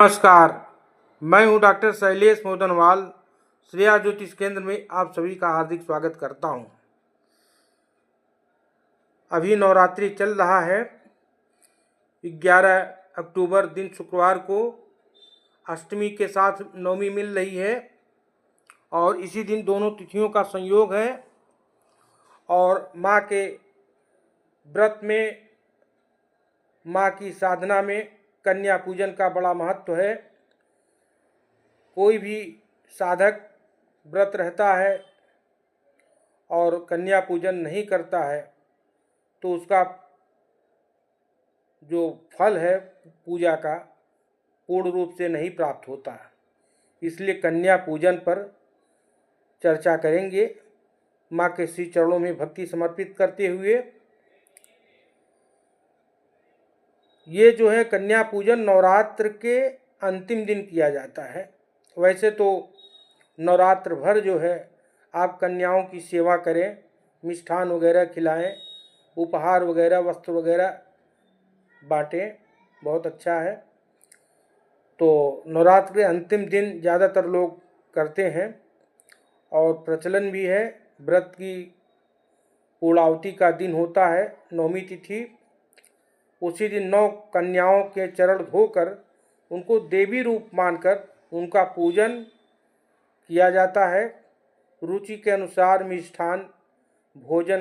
नमस्कार, मैं हूं डॉक्टर शैलेश मोदनवाल। श्रेया ज्योतिष केंद्र में आप सभी का हार्दिक स्वागत करता हूं। अभी नवरात्रि चल रहा है। 11 अक्टूबर दिन शुक्रवार को अष्टमी के साथ नवमी मिल रही है और इसी दिन दोनों तिथियों का संयोग है। और माँ के व्रत में, माँ की साधना में कन्या पूजन का बड़ा महत्व है। कोई भी साधक व्रत रहता है और कन्या पूजन नहीं करता है तो उसका जो फल है पूजा का पूर्ण रूप से नहीं प्राप्त होता। इसलिए कन्या पूजन पर चर्चा करेंगे। माँ के श्री चरणों में भक्ति समर्पित करते हुए ये जो है कन्या पूजन नवरात्र के अंतिम दिन किया जाता है। वैसे तो नवरात्र भर जो है आप कन्याओं की सेवा करें, मिष्ठान वगैरह खिलाएं, उपहार वगैरह, वस्त्र वगैरह बांटें, बहुत अच्छा है। तो नवरात्र के अंतिम दिन ज़्यादातर लोग करते हैं और प्रचलन भी है। व्रत की पूर्णाहुति का दिन होता है नवमी तिथि। उसी दिन 9 कन्याओं के चरण धोकर उनको देवी रूप मानकर उनका पूजन किया जाता है। रुचि के अनुसार मिष्ठान भोजन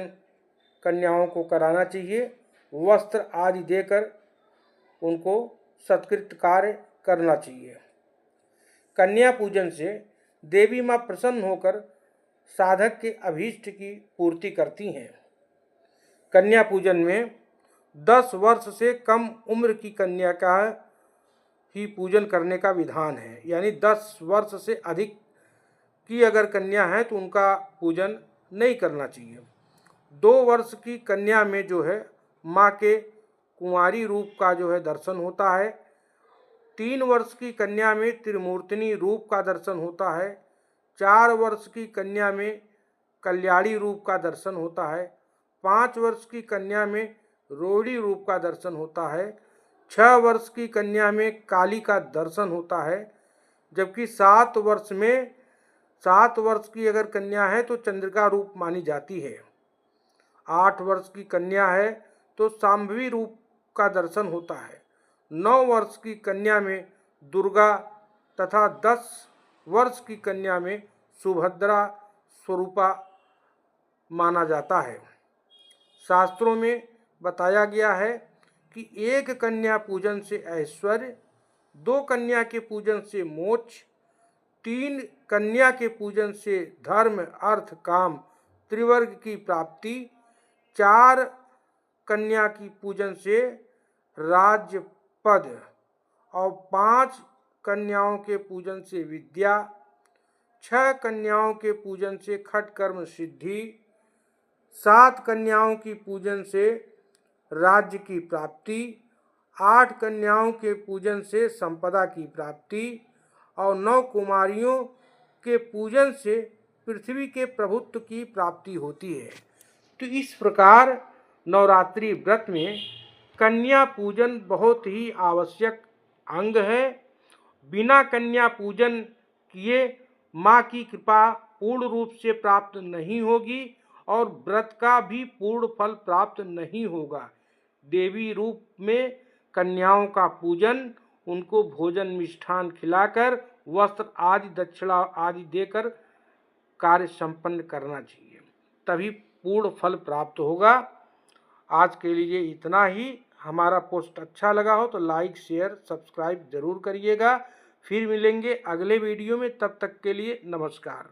कन्याओं को कराना चाहिए। वस्त्र आदि देकर उनको सत्कृत कार्य करना चाहिए। कन्या पूजन से देवी माँ प्रसन्न होकर साधक के अभीष्ट की पूर्ति करती हैं। कन्या पूजन में 10 वर्ष से कम उम्र की कन्या का ही पूजन करने का विधान है। यानी 10 वर्ष से अधिक की अगर कन्या है तो उनका पूजन नहीं करना चाहिए। 2 वर्ष की कन्या में जो है माँ के कुंवारी रूप का जो है दर्शन होता है। 3 वर्ष की कन्या में त्रिमूर्तिनी रूप का दर्शन होता है। 4 वर्ष की कन्या में कल्याणी रूप का दर्शन होता है। 5 वर्ष की कन्या में रोहिणी रूप का दर्शन होता है। 6 वर्ष की कन्या में काली का दर्शन होता है। जबकि 7 वर्ष की अगर कन्या है तो चंद्रिका रूप मानी जाती है। 8 वर्ष की कन्या है तो शांभवी रूप का दर्शन होता है। 9 वर्ष की कन्या में दुर्गा तथा 10 वर्ष की कन्या में सुभद्रा स्वरूपा माना जाता है। शास्त्रों में बताया गया है कि 1 कन्या पूजन से ऐश्वर्य, 2 कन्या के पूजन से मोक्ष, 3 कन्या के पूजन से धर्म अर्थ काम त्रिवर्ग की प्राप्ति, 4 कन्या की पूजन से राज्य पद और 5 कन्याओं के पूजन से विद्या, 6 कन्याओं के पूजन से खटकर्म सिद्धि, 7 कन्याओं की पूजन से राज्य की प्राप्ति, 8 कन्याओं के पूजन से संपदा की प्राप्ति और 9 कुमारियों के पूजन से पृथ्वी के प्रभुत्व की प्राप्ति होती है। तो इस प्रकार नवरात्रि व्रत में कन्या पूजन बहुत ही आवश्यक अंग है। बिना कन्या पूजन किए माँ की कृपा पूर्ण रूप से प्राप्त नहीं होगी और व्रत का भी पूर्ण फल प्राप्त नहीं होगा। देवी रूप में कन्याओं का पूजन, उनको भोजन मिष्ठान खिलाकर, वस्त्र आदि दक्षिणा आदि देकर कार्य संपन्न करना चाहिए, तभी पूर्ण फल प्राप्त होगा। आज के लिए इतना ही। हमारा पोस्ट अच्छा लगा हो तो लाइक शेयर सब्सक्राइब जरूर करिएगा। फिर मिलेंगे अगले वीडियो में, तब तक के लिए नमस्कार।